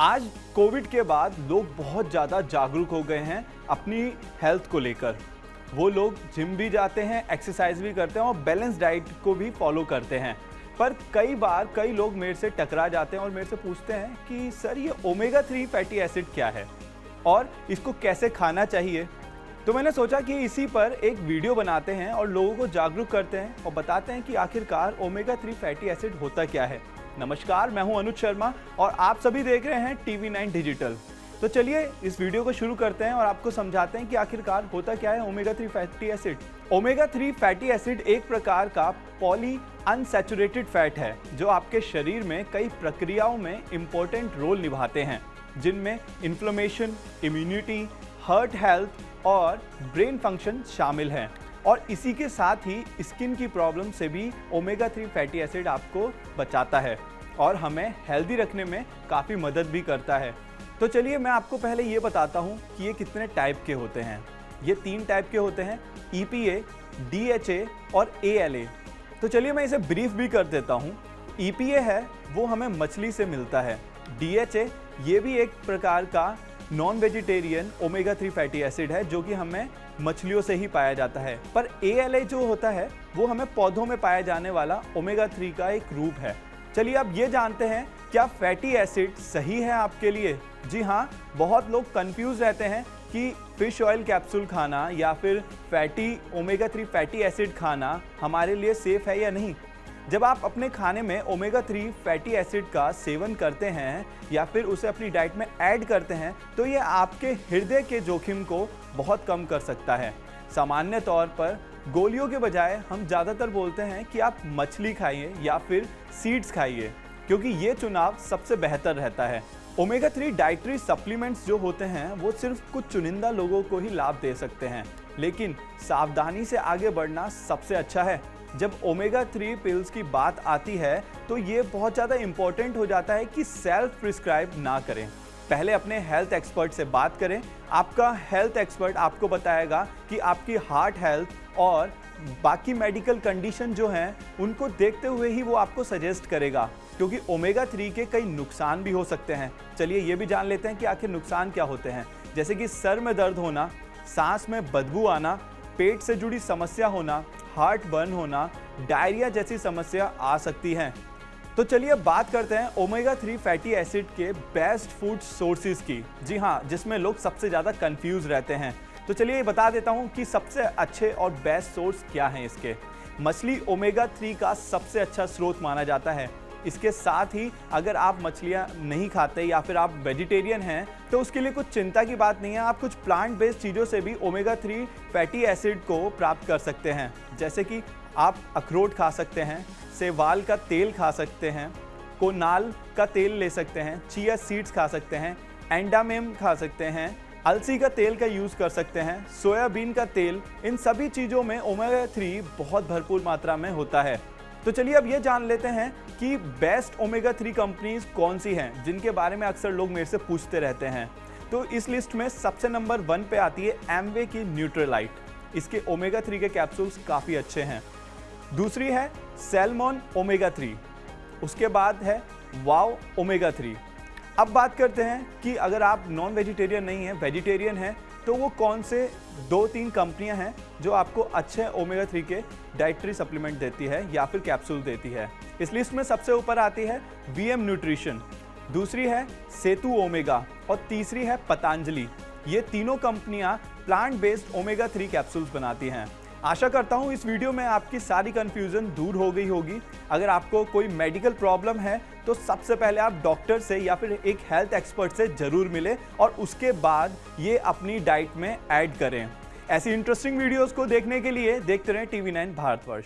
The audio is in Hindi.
आज कोविड के बाद लोग बहुत ज़्यादा जागरूक हो गए हैं अपनी हेल्थ को लेकर। वो लोग जिम भी जाते हैं, एक्सरसाइज भी करते हैं और बैलेंस डाइट को भी फॉलो करते हैं। पर कई बार कई लोग मेरे से टकरा जाते हैं और मेरे से पूछते हैं कि सर ये ओमेगा 3 फैटी एसिड क्या है और इसको कैसे खाना चाहिए। तो मैंने सोचा कि इसी पर एक वीडियो बनाते हैं और लोगों को जागरूक करते हैं और बताते हैं कि आखिरकार ओमेगा 3 फैटी एसिड होता क्या है। नमस्कार, मैं हूं अनुज शर्मा और आप सभी देख रहे हैं TV9 डिजिटल। तो चलिए इस वीडियो को शुरू करते हैं और आपको समझाते हैं कि आखिरकार होता क्या है omega 3 fatty acid. Omega 3 fatty acid एक प्रकार का पॉली अनसैचुरेटेड फैट है जो आपके शरीर में कई प्रक्रियाओं में इंपॉर्टेंट रोल निभाते हैं, जिनमें इन्फ्लेमेशन, इम्यूनिटी, हार्ट हेल्थ और ब्रेन फंक्शन शामिल हैं। और इसी के साथ ही स्किन की प्रॉब्लम से भी ओमेगा 3 फैटी एसिड आपको बचाता है और हमें हेल्दी रखने में काफ़ी मदद भी करता है। तो चलिए मैं आपको पहले ये बताता हूँ कि ये कितने टाइप के होते हैं। ये 3 टाइप के होते हैं, EPA, DHA और ALA। तो चलिए मैं इसे ब्रीफ भी कर देता हूँ। EPA है वो हमें मछली से मिलता है। DHA ये भी एक प्रकार का non vegetarian omega 3 fatty acid है जो कि हमें मछलियों से ही पाया जाता है। पर ALA जो होता है वो हमें पौधों में पाया जाने वाला ओमेगा 3 का एक रूप है। चलिए अब ये जानते हैं क्या फैटी एसिड सही है आपके लिए। जी हाँ, बहुत लोग कंफ्यूज रहते हैं कि फिश ऑयल कैप्सूल खाना या फिर फैटी ओमेगा 3 फैटी एसिड खाना हमारे लिए सेफ है या नहीं। जब आप अपने खाने में ओमेगा 3 फैटी एसिड का सेवन करते हैं या फिर उसे अपनी डाइट में ऐड करते हैं तो ये आपके हृदय के जोखिम को बहुत कम कर सकता है। सामान्य तौर पर गोलियों के बजाय हम ज़्यादातर बोलते हैं कि आप मछली खाइए या फिर सीड्स खाइए, क्योंकि ये चुनाव सबसे बेहतर रहता है। ओमेगा 3 डाइटरी सप्लीमेंट्स जो होते हैं वो सिर्फ कुछ चुनिंदा लोगों को ही लाभ दे सकते हैं, लेकिन सावधानी से आगे बढ़ना सबसे अच्छा है। जब ओमेगा 3 पिल्स की बात आती है तो ये बहुत ज़्यादा इम्पोर्टेंट हो जाता है कि सेल्फ प्रिस्क्राइब ना करें। पहले अपने हेल्थ एक्सपर्ट से बात करें। आपका हेल्थ एक्सपर्ट आपको बताएगा कि आपकी हार्ट हेल्थ और बाकी मेडिकल कंडीशन जो हैं उनको देखते हुए ही वो आपको सजेस्ट करेगा, क्योंकि ओमेगा 3 के कई नुकसान भी हो सकते हैं। चलिए ये भी जान लेते हैं कि आखिर नुकसान क्या होते हैं, जैसे कि सर में दर्द होना, सांस में बदबू आना, पेट से जुड़ी समस्या होना, हार्ट बर्न होना, डायरिया जैसी समस्या आ सकती हैं। तो चलिए बात करते हैं ओमेगा 3 फैटी एसिड के बेस्ट फूड सोर्सेज की। जी हाँ, जिसमें लोग सबसे ज़्यादा कंफ्यूज रहते हैं। तो चलिए बता देता हूँ कि सबसे अच्छे और बेस्ट सोर्स क्या हैं इसके। मछली ओमेगा 3 का सबसे अच्छा स्रोत माना जाता है। इसके साथ ही अगर आप मछलियाँ नहीं खाते या फिर आप वेजिटेरियन हैं तो उसके लिए कुछ चिंता की बात नहीं है। आप कुछ प्लांट बेस्ड चीज़ों से भी ओमेगा 3 फैटी एसिड को प्राप्त कर सकते हैं, जैसे कि आप अखरोट खा सकते हैं, सेवाल का तेल खा सकते हैं, कोनाल का तेल ले सकते हैं, चिया सीड्स खा सकते हैं, एंडामेम खा सकते हैं, अलसी का तेल का यूज़ कर सकते हैं, सोयाबीन का तेल। इन सभी चीज़ों में ओमेगा 3 बहुत भरपूर मात्रा में होता है। तो चलिए अब ये जान लेते हैं कि बेस्ट ओमेगा 3 कंपनीज कौन सी हैं, जिनके बारे में अक्सर लोग मेरे से पूछते रहते हैं। तो इस लिस्ट में सबसे नंबर 1 पे आती है एमवे की न्यूट्रीलाइट। इसके ओमेगा 3 के कैप्सूल्स काफ़ी अच्छे हैं। दूसरी है सैल्मन ओमेगा 3। उसके बाद है वाओ ओमेगा 3। अब बात करते हैं कि अगर आप नॉन वेजिटेरियन नहीं हैं, वेजिटेरियन हैं, तो वो कौन से 2-3 कंपनियां हैं जो आपको अच्छे ओमेगा 3 के डाइटरी सप्लीमेंट देती है या फिर कैप्सूल देती है। इस लिस्ट में सबसे ऊपर आती है VM न्यूट्रिशन, दूसरी है सेतु ओमेगा और तीसरी है पतंजलि। ये तीनों कंपनियां प्लांट बेस्ड ओमेगा 3 कैप्सूल्स बनाती हैं। आशा करता हूँ इस वीडियो में आपकी सारी कन्फ्यूज़न दूर हो गई होगी। अगर आपको कोई मेडिकल प्रॉब्लम है तो सबसे पहले आप डॉक्टर से या फिर एक हेल्थ एक्सपर्ट से ज़रूर मिलें और उसके बाद ये अपनी डाइट में ऐड करें। ऐसी इंटरेस्टिंग वीडियोस को देखने के लिए देखते रहें TV9 भारतवर्ष।